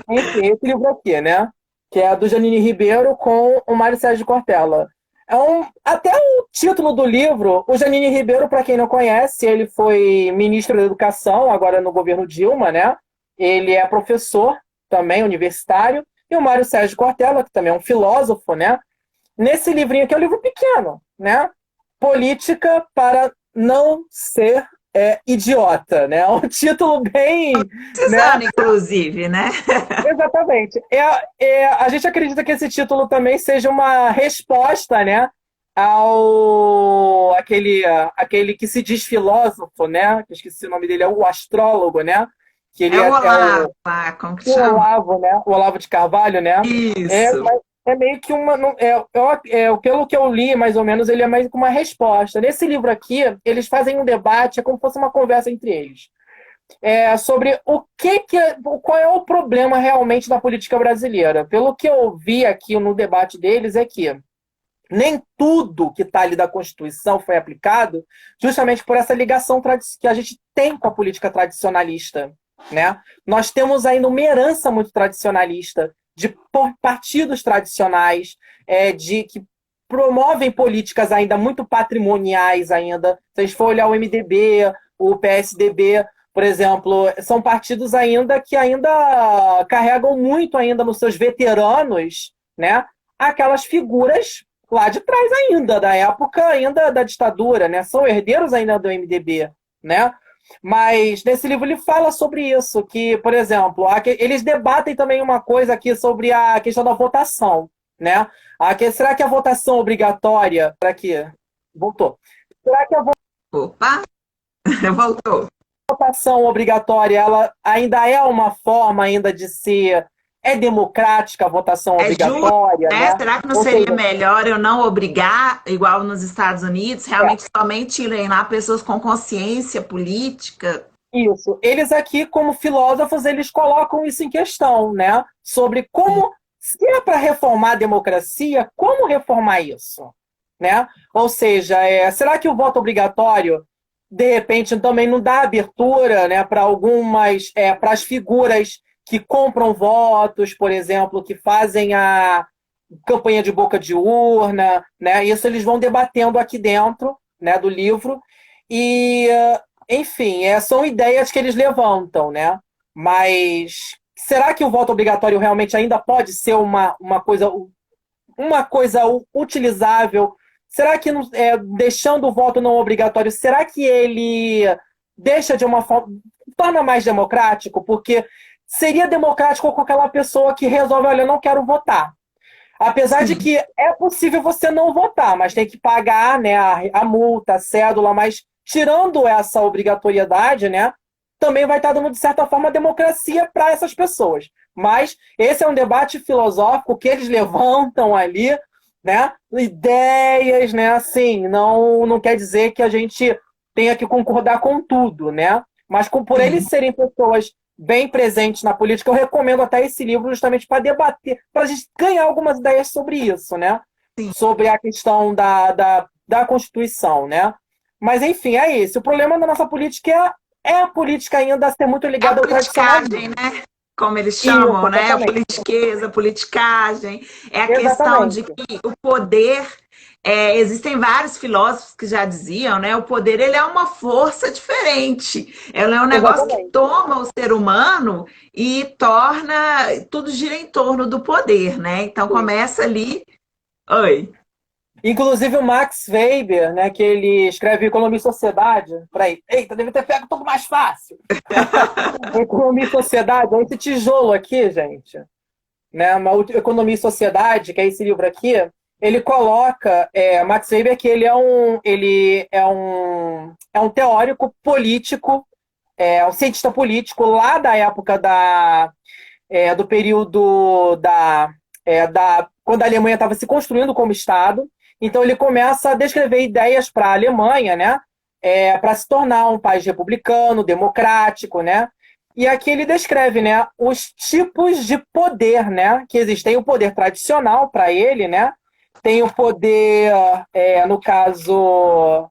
Enfim, esse livro aqui, né? Que é do Janine Ribeiro com o Mário Sérgio Cortella. Até o título do livro, o Janine Ribeiro, para quem não conhece, ele foi ministro da Educação, agora no governo Dilma, né? Ele é professor também, universitário. E o Mário Sérgio Cortella, que também é um filósofo, né? Nesse livrinho aqui, é um livro pequeno, né? Política para não ser idiota, né? Um título bem...
Precisando,
né?
inclusive, né?
Exatamente. A gente acredita que esse título também seja uma resposta, né, aquele que se diz filósofo, né? Que eu esqueci o nome dele, é o astrólogo, né? Que ele
É o
o
Olavo, como que
o
chama?
Olavo, né? O Olavo de Carvalho, né?
Isso.
Mas é meio que uma. Pelo que eu li, mais ou menos, ele é mais que uma resposta. Nesse livro aqui, eles fazem um debate, é como se fosse uma conversa entre eles. Sobre qual é o problema realmente da política brasileira. Pelo que eu vi aqui no debate deles, é que nem tudo que está ali da Constituição foi aplicado, justamente por essa ligação que a gente tem com a política tradicionalista. Né? Nós temos ainda uma herança muito tradicionalista de partidos tradicionais, que promovem políticas ainda muito patrimoniais ainda. Se a gente for olhar o MDB, o PSDB, por exemplo, são partidos ainda que ainda carregam muito ainda nos seus veteranos, né, aquelas figuras lá de trás ainda, da época ainda da ditadura, né, são herdeiros ainda do MDB, né. Mas nesse livro ele fala sobre isso, que, por exemplo, eles debatem também uma coisa aqui sobre a questão da votação, né? Será que a votação obrigatória... Será que... Voltou. Será que a
Opa, voltou.
votação obrigatória ela ainda é uma forma ainda de ser... É democrática a votação
Justo,
obrigatória,
né?
né?
Será que não
Ou
seria
seja,
melhor eu não obrigar, igual nos Estados Unidos, realmente somente irem lá pessoas com consciência política?
isso. Eles aqui, como filósofos, eles colocam isso em questão, né? Sobre como, se é para reformar a democracia, como reformar isso, né? Ou seja, será que o voto obrigatório, de repente, também não dá abertura, né, para para as figuras que compram votos, por exemplo, que fazem a campanha de boca de urna, né? Isso eles vão debatendo aqui dentro, né, do livro. E enfim, são ideias que eles levantam, né? Mas será que o voto obrigatório realmente ainda pode ser uma coisa utilizável? Será que deixando o voto não obrigatório, será que ele deixa de uma forma, torna mais democrático? Porque seria democrático com aquela pessoa que resolve, olha, eu não quero votar. Apesar de
Sim.
que é possível você não votar, mas tem que pagar, né, a multa, a cédula, mas tirando essa obrigatoriedade, né, também vai estar dando, de certa forma, democracia para essas pessoas. Mas esse é um debate filosófico que eles levantam ali, né, ideias, né, assim, não quer dizer que a gente tenha que concordar com tudo, né, mas por eles
Sim.
serem pessoas bem presentes na política, eu recomendo até esse livro justamente para debater, para a gente ganhar algumas ideias sobre isso, né? Sobre a questão da Constituição, né? Mas, enfim, é isso. O problema da nossa política é a política ainda ser muito
A
ligada ao
politicagem,
tradicionalismo.
né? Como eles
Isso,
chamam, né? A
exatamente.
politiqueza, a politicagem. É a questão de
Exatamente.
que o poder. Existem vários filósofos que já diziam, né? O poder ele é uma força diferente. Ele é um negócio que
Exatamente.
toma o ser humano e torna tudo gira em torno do poder, né? Então
Sim.
começa ali. Oi.
Inclusive o Max Weber, né, que ele escreve Economia e Sociedade. Peraí, eita, deve ter pego tudo mais fácil. Economia e Sociedade, é esse tijolo aqui, gente, né? Economia e Sociedade, que é esse livro aqui, ele coloca Max Weber que ele é um teórico político, um cientista político lá da época do período quando a Alemanha estava se construindo como Estado. Então ele começa a descrever ideias para a Alemanha, né? Para se tornar um país republicano, democrático, né? E aqui ele descreve, né, os tipos de poder, né, que existem. O poder tradicional para ele, né? Tem o poder, no caso,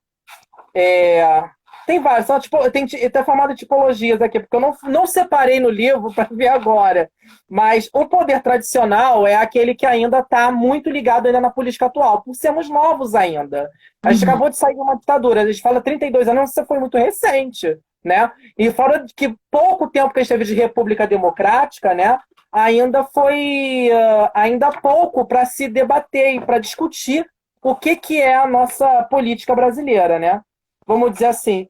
é, tem vários, tem formado tipologias aqui, porque eu não separei no livro para ver agora. Mas o poder tradicional é aquele que ainda está muito ligado ainda na política atual, por sermos novos ainda. A gente
Uhum.
acabou de sair de uma ditadura, a gente fala 32 anos, isso foi muito recente, né? E fora de que pouco tempo que a gente teve de república democrática, né? Ainda pouco para se debater e para discutir o que é a nossa política brasileira, né? Vamos dizer assim,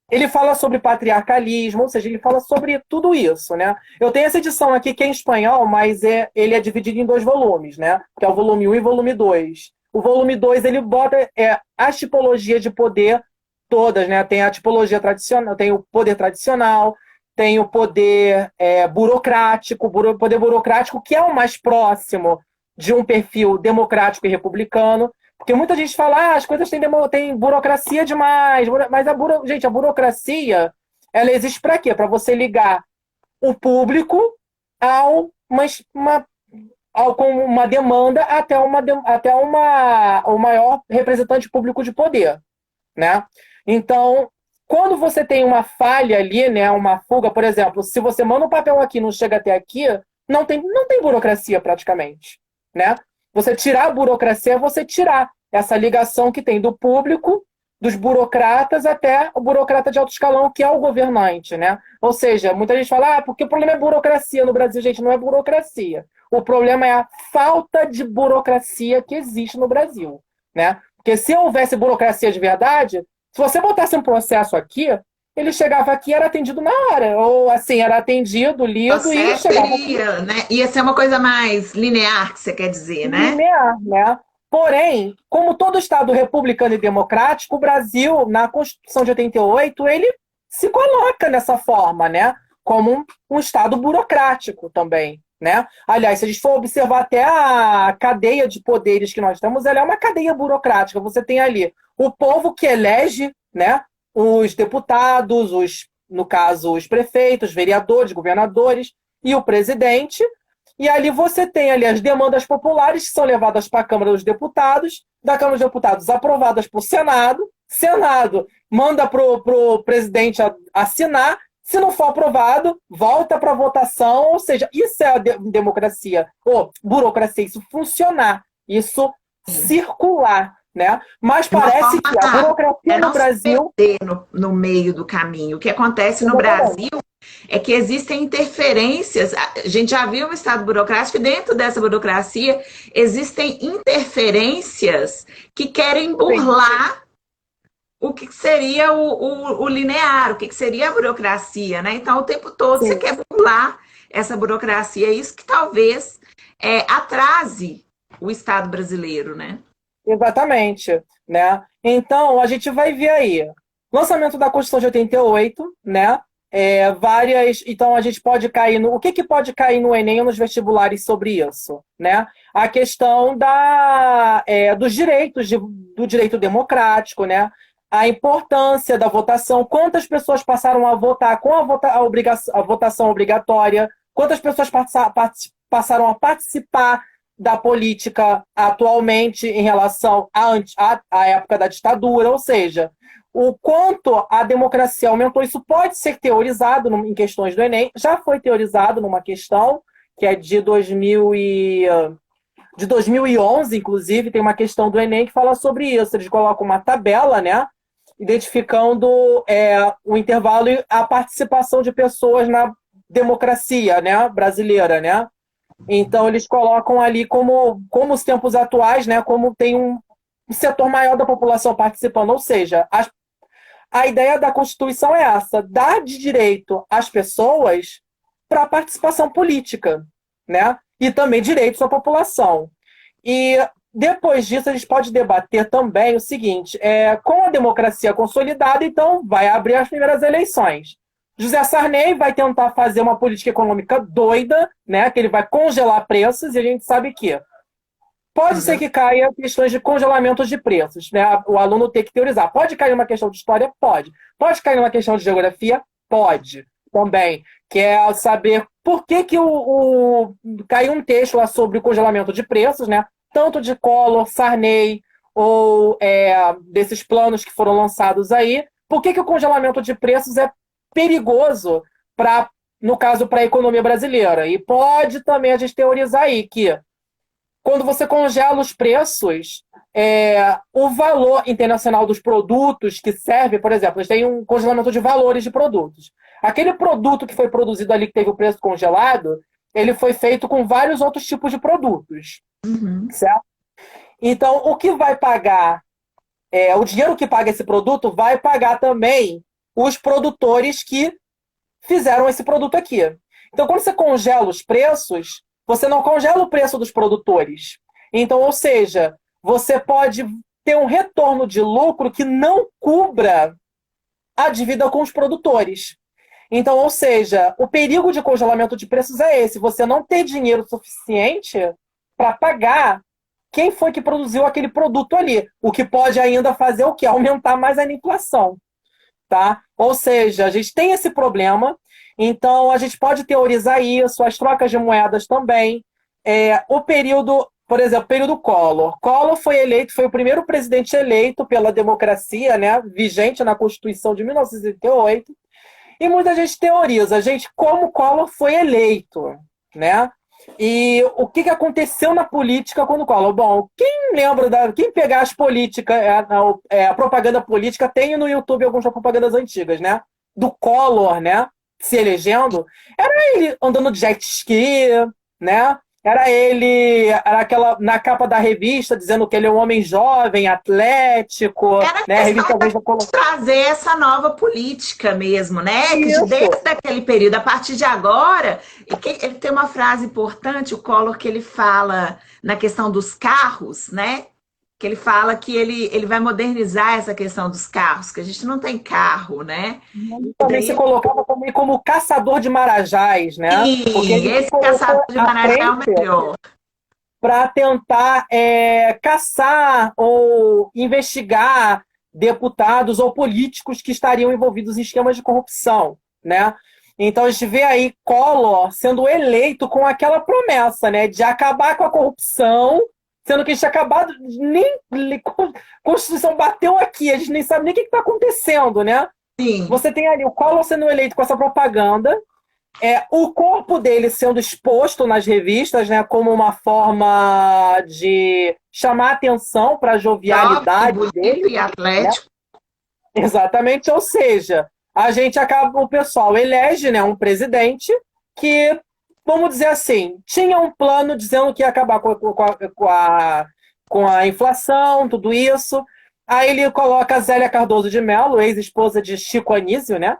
ele fala sobre patriarcalismo, ou seja, ele fala sobre tudo isso, né? Eu tenho essa edição aqui que é em espanhol, mas ele é dividido em 2 volumes, né? Que é o volume 1 e o volume 2. O volume 2 ele bota as tipologias de poder todas, né? Tem a tipologia tradicional, tem o poder tradicional, tem o poder burocrático, poder burocrático que é o mais próximo de um perfil democrático e republicano. Porque muita gente fala, as coisas têm burocracia demais. Mas gente, a burocracia, ela existe para quê? Para você ligar o público com uma demanda até o maior representante público de poder, né? Então, quando você tem uma falha ali, né, uma fuga, por exemplo, se você manda um papel aqui e não chega até aqui, não tem burocracia praticamente, né? Você tirar a burocracia é você tirar essa ligação que tem do público, dos burocratas até o burocrata de alto escalão, que é o governante, né? Ou seja, muita gente fala, porque o problema é burocracia no Brasil. Gente, não é burocracia. O problema é a falta de burocracia que existe no Brasil, né? Porque se houvesse burocracia de verdade, se você botasse um processo aqui, ele chegava aqui e era atendido na hora. Ou assim, era atendido,
O
lido e
processo
chegava aqui
seria, né? Ia ser uma coisa mais linear, que você quer dizer, né?
linear, né? Porém, como todo Estado republicano e democrático, o Brasil, na Constituição de 88, ele se coloca dessa forma, né? Como um Estado burocrático também, né? Aliás, se a gente for observar até a cadeia de poderes que nós temos, ela é uma cadeia burocrática. Você tem ali o povo que elege, né? Os deputados, no caso, os prefeitos, vereadores, governadores e o presidente. E ali você tem ali as demandas populares que são levadas para a Câmara dos Deputados, da Câmara dos Deputados aprovadas por Senado, Senado manda para o presidente assinar, se não for aprovado, volta para votação, ou seja, isso é a democracia, ou burocracia, isso funcionar, isso circular. né? Mas
De uma
parece
forma
que a
rápida,
burocracia no
não se
Brasil...
perder no meio do caminho. O que acontece no
Exatamente.
Brasil é que existem interferências. A gente já viu um Estado burocrático, e dentro dessa burocracia existem interferências que querem
Sim,
burlar o que seria o linear, o que seria a burocracia, né? Então, o tempo todo você
sim.
quer burlar essa burocracia, é isso que talvez atrase o Estado brasileiro, né?
Exatamente, né? Então, a gente vai ver aí, lançamento da Constituição de 88, né? Várias. Então, a gente pode cair no. O que pode cair no Enem ou nos vestibulares sobre isso, né? A questão dos direitos, do direito democrático, né? A importância da votação, quantas pessoas passaram a votar com a votação obrigatória, quantas pessoas passaram a participar da política atualmente em relação à época da ditadura, ou seja, o quanto a democracia aumentou, isso pode ser teorizado em questões do Enem, já foi teorizado numa questão que é de 2011, inclusive, tem uma questão do Enem que fala sobre isso, eles colocam uma tabela, né, identificando o intervalo e a participação de pessoas na democracia, né, brasileira, né? Então, eles colocam ali como os tempos atuais, né, como tem um setor maior da população participando. Ou seja, a ideia da Constituição é essa, dar de direito às pessoas para a participação política, né? E também direitos à população. E depois disso, a gente pode debater também o seguinte, com a democracia consolidada, então vai abrir as primeiras eleições. José Sarney vai tentar fazer uma política econômica doida, né, que ele vai congelar preços, e a gente sabe que pode ser que caia questões de congelamento de preços, né? O aluno tem que teorizar. Pode cair uma questão de história? Pode. Pode cair uma questão de geografia? Pode. Também. Que é saber por que caiu um texto lá sobre o congelamento de preços, né? Tanto de Collor, Sarney, ou desses planos que foram lançados aí. Por que o congelamento de preços é perigoso no caso, para a economia brasileira? E pode também a gente teorizar aí que quando você congela os preços, o valor internacional dos produtos que serve, por exemplo, eles têm um congelamento de valores de produtos. Aquele produto que foi produzido ali, que teve o preço congelado, ele foi feito com vários outros tipos de produtos. Certo? Então, o que vai pagar, o dinheiro que paga esse produto vai pagar também os produtores que fizeram esse produto aqui. Então, quando você congela os preços, você não congela o preço dos produtores. Então, ou seja, você pode ter um retorno de lucro que não cubra a dívida com os produtores. Então, ou seja, o perigo de congelamento de preços é esse: você não ter dinheiro suficiente para pagar quem foi que produziu aquele produto ali. O que pode ainda fazer o quê? Aumentar mais a inflação. Tá? Ou seja, a gente tem esse problema, então a gente pode teorizar isso, as trocas de moedas também. O período, por exemplo, o período Collor. Collor foi o primeiro presidente eleito pela democracia, né, vigente na Constituição de 1988, e muita gente teoriza, gente, como Collor foi eleito, né? E o que aconteceu na política quando Collor? Bom, quem pegar as políticas, a propaganda política, tem no YouTube algumas propagandas antigas, né? Do Collor, né? Se elegendo, era ele andando de jet ski, né? Era na capa da revista, dizendo que ele é um homem jovem, atlético,
Era
né? A revista Veja
trazer essa nova política mesmo, né? Que
Isso.
desde aquele período, a partir de agora, ele tem uma frase importante, o Collor, que ele fala na questão dos carros, né? Que ele fala que ele vai modernizar essa questão dos carros, que a gente não tem carro, né?
Ele
E
também
daí
se colocava também como caçador de marajás, né? Porque
sim,
ele se
esse
colocou
caçador de
à
Marajá é o
frente
melhor.
para tentar caçar ou investigar deputados ou políticos que estariam envolvidos em esquemas de corrupção, né? Então a gente vê aí Collor sendo eleito com aquela promessa, né, de acabar com a corrupção, sendo que a gente tinha acabado, a Constituição bateu aqui, a gente nem sabe nem o que está acontecendo, né?
Sim.
Você tem ali o Collor sendo eleito com essa propaganda, o corpo dele sendo exposto nas revistas, né, como uma forma de chamar atenção para a
Jovem,
jovialidade
bonito
dele,
e
né?
atlético.
Exatamente, ou seja, a gente acaba, o pessoal elege, né, um presidente que, vamos dizer assim, tinha um plano dizendo que ia acabar com a inflação, tudo isso. Aí ele coloca a Zélia Cardoso de Mello, ex-esposa de Chico Anísio, né,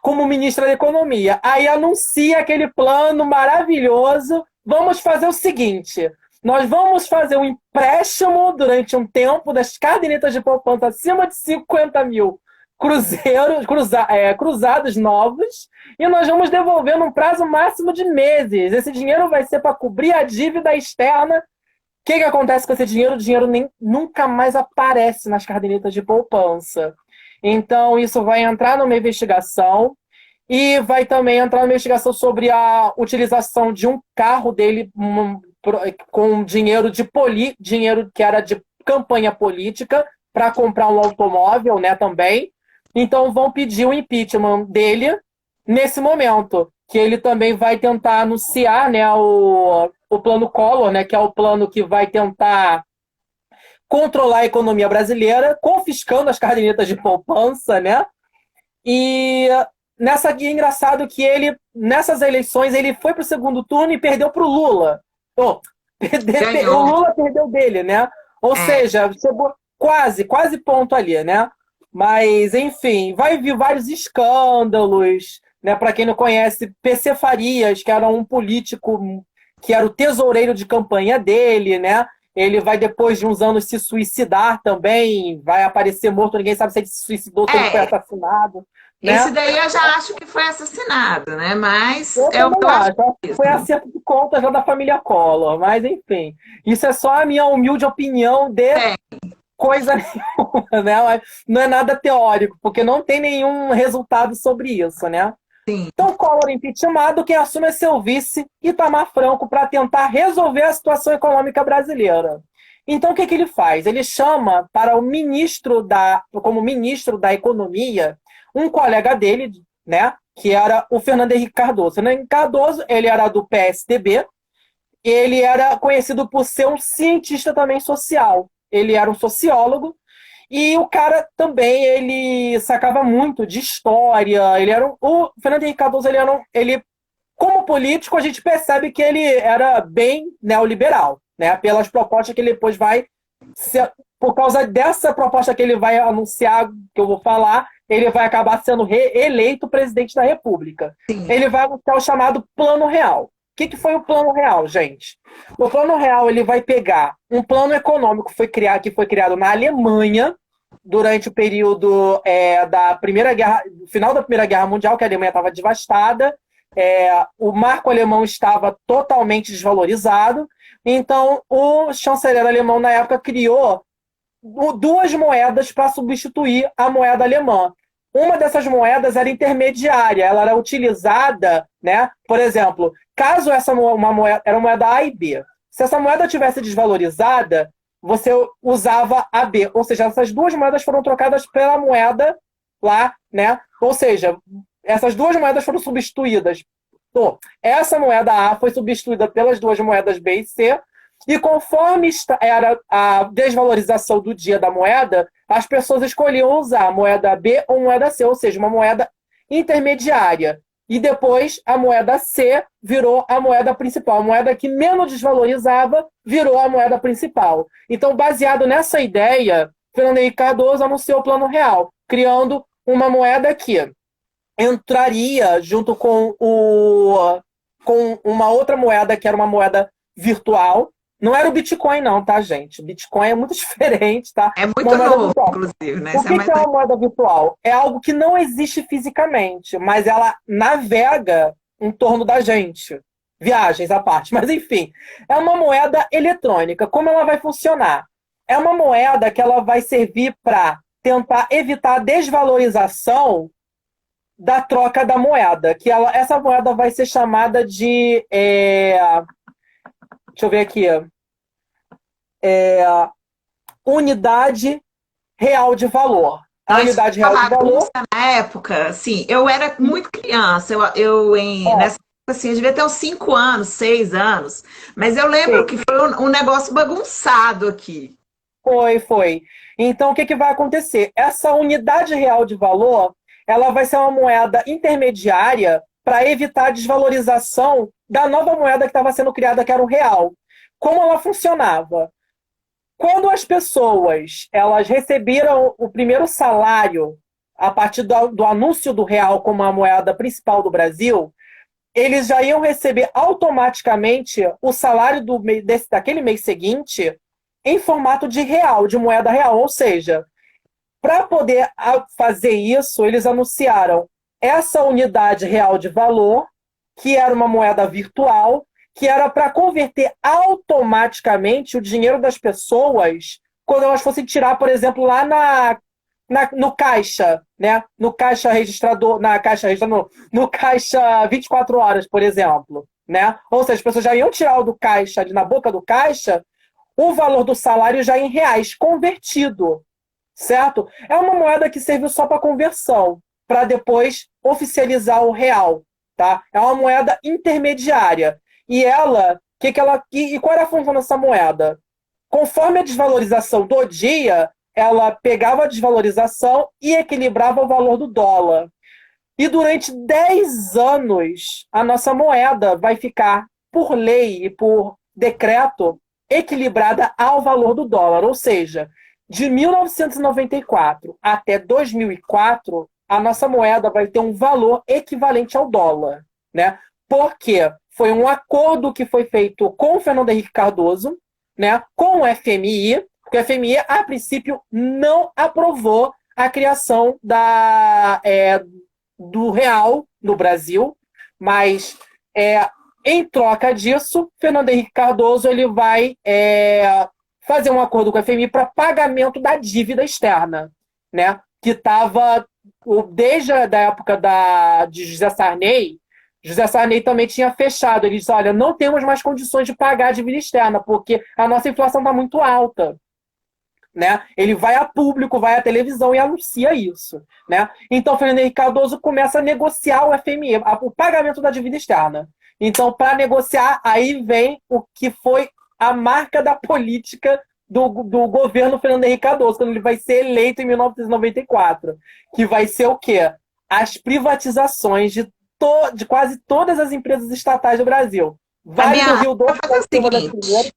como ministra da Economia. Aí anuncia aquele plano maravilhoso. Vamos fazer o seguinte: nós vamos fazer um empréstimo durante um tempo das cadernetas de poupança acima de 50 mil cruzados novos, e nós vamos devolver num prazo máximo de meses. Esse dinheiro vai ser para cobrir a dívida externa. O que acontece com esse dinheiro? O dinheiro nunca mais aparece nas cadernetas de poupança. Então, isso vai entrar numa investigação e vai também entrar numa investigação sobre a utilização de um carro dele com dinheiro que era de campanha política para comprar um automóvel, né, também. Então, vão pedir o impeachment dele nesse momento, que ele também vai tentar anunciar, né, o plano Collor, né, que é o plano que vai tentar controlar a economia brasileira, confiscando as cadernetas de poupança, né? E nessa guia, engraçado que ele, nessas eleições, ele foi para o segundo turno e perdeu para o Lula. Oh, o
Ganhou.
Lula perdeu dele, né? Ou
É,
seja, chegou quase ponto ali, né? Mas, enfim, vai vir vários escândalos, né? Para quem não conhece, PC Farias, que era um político que era o tesoureiro de campanha dele, né? Ele vai, depois de uns anos, se suicidar também, vai aparecer morto, ninguém sabe se ele se suicidou, se ele foi
é,
assassinado,
esse
né?
daí eu já acho que foi assassinado, né? Mas
Eu
é o
também
meu
acho. Acho que foi
achismo.
acerto de conta já da família Collor, mas enfim. Isso é só a minha humilde opinião de
É,
coisa nenhuma, né? Mas não é nada teórico, porque não tem nenhum resultado sobre isso, né?
sim.
Então, Collor impeachmentado, quem assume é seu vice, Itamar Franco, para tentar resolver a situação econômica brasileira. Então, o que ele faz? Ele chama para como ministro da Economia, um colega dele, né, que era o Fernando Henrique Cardoso. Fernando Henrique Cardoso, ele era do PSDB, ele era conhecido por ser um cientista também social. Ele era um sociólogo, e o cara também, ele sacava muito de história. O Fernando Henrique Cardoso, como político, a gente percebe que ele era bem neoliberal, né? Pelas propostas que ele depois por causa dessa proposta que ele vai anunciar, que eu vou falar, ele vai acabar sendo reeleito presidente da República. Ele vai anunciar o chamado Plano Real. O que foi o Plano Real, gente? O Plano Real, ele vai pegar um plano econômico que foi criado na Alemanha durante o período da Primeira Guerra, final da Primeira Guerra Mundial, que a Alemanha estava devastada, o marco alemão estava totalmente desvalorizado, então o chanceler alemão na época criou duas moedas para substituir a moeda alemã. Uma dessas moedas era intermediária, ela era utilizada, né? Por exemplo, caso uma moeda era uma moeda A e B, se essa moeda tivesse desvalorizada, você usava a B, ou seja, essas duas moedas foram trocadas pela moeda lá, né? Ou seja, essas duas moedas foram substituídas. Então, essa moeda A foi substituída pelas duas moedas B e C, e conforme era a desvalorização do dia da moeda, as pessoas escolhiam usar a moeda B ou moeda C, ou seja, uma moeda intermediária. E depois a moeda C virou a moeda principal. A moeda que menos desvalorizava virou a moeda principal. Então, baseado nessa ideia, Fernando Henrique Cardoso anunciou o Plano Real, criando uma moeda que entraria junto com uma outra moeda que era uma moeda virtual. Não era o Bitcoin, não, tá, gente? O Bitcoin é muito diferente, tá?
É
Uma
muito
moeda
novo,
virtual.
inclusive, né?
O
Isso é mais
que é uma moeda virtual? É algo que não existe fisicamente, mas ela navega em torno da gente. Viagens à parte, mas enfim. É uma moeda eletrônica. Como ela vai funcionar? É uma moeda que ela vai servir para tentar evitar a desvalorização da troca da moeda. Essa moeda vai ser chamada de. Deixa eu ver aqui. Unidade real de valor. A
Não, isso
unidade
foi
real
uma
de valor.
bagunça na época, assim, eu era muito criança,
Ó,
nessa época, assim, eu devia ter uns 5 anos, 6 anos, mas eu lembro
sim,
que foi um negócio bagunçado aqui.
foi. Então, o que que vai acontecer? Essa unidade real de valor, ela vai ser uma moeda intermediária para evitar a desvalorização da nova moeda que estava sendo criada, que era o real. Como ela funcionava? Quando as pessoas elas receberam o primeiro salário a partir do anúncio do real como a moeda principal do Brasil, eles já iam receber automaticamente o salário daquele mês seguinte em formato de real, de moeda real. Ou seja, para poder fazer isso, eles anunciaram essa unidade real de valor, que era uma moeda virtual, que era para converter automaticamente o dinheiro das pessoas quando elas fossem tirar, por exemplo, lá no caixa, né? No caixa registrador, na caixa registrador, no caixa 24 horas, por exemplo, né? Ou seja, as pessoas já iam tirar o do caixa, ali na boca do caixa, o valor do salário já em reais convertido, certo? É uma moeda que serviu só para conversão, para depois oficializar o real, tá? É uma moeda intermediária. E ela, e qual era a função dessa moeda? Conforme a desvalorização do dia, ela pegava a desvalorização e equilibrava o valor do dólar. E durante 10 anos, a nossa moeda vai ficar, por lei e por decreto, equilibrada ao valor do dólar. Ou seja, de 1994 até 2004, a nossa moeda vai ter um valor equivalente ao dólar, né? Porque foi um acordo que foi feito com o Fernando Henrique Cardoso, né, com o FMI, porque o FMI, a princípio, não aprovou a criação do real no Brasil, mas em troca disso, Fernando Henrique Cardoso ele vai fazer um acordo com a FMI para pagamento da dívida externa, né? Que estava desde a da época de José Sarney também tinha fechado. Ele disse: olha, não temos mais condições de pagar a dívida externa, porque a nossa inflação está muito alta. Né? Ele vai a público, vai à televisão e anuncia isso. Né? Então, Fernando Henrique Cardoso começa a negociar o FMI, o pagamento da dívida externa. Então, para negociar, aí vem o que foi a marca da política do governo Fernando Henrique Cardoso, quando ele vai ser eleito em 1994, que vai ser o quê? As privatizações de quase todas as empresas estatais do Brasil. Vale do
Fabiana,
Rio Doce
vou fazer
vai
o
ser uma das
seguinte:
primeiras.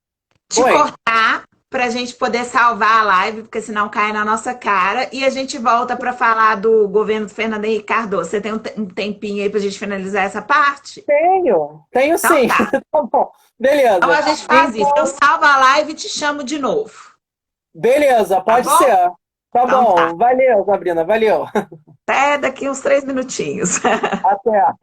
te
Oi.
cortar para a gente poder salvar a live, porque senão cai na nossa cara, e a gente volta para falar do governo do Fernando Henrique Cardoso. Você tem um tempinho aí para a gente finalizar essa parte?
Tenho
Então
sim.
tá.
Tá bom.
Então
Beleza.
a gente faz isso. Eu
Então,
salvo a live e te chamo de novo.
beleza,
Tá
pode
bom?
ser. Tá
Então tá.
bom. Valeu, Sabrina, valeu.
Até daqui uns 3 minutinhos.
Até.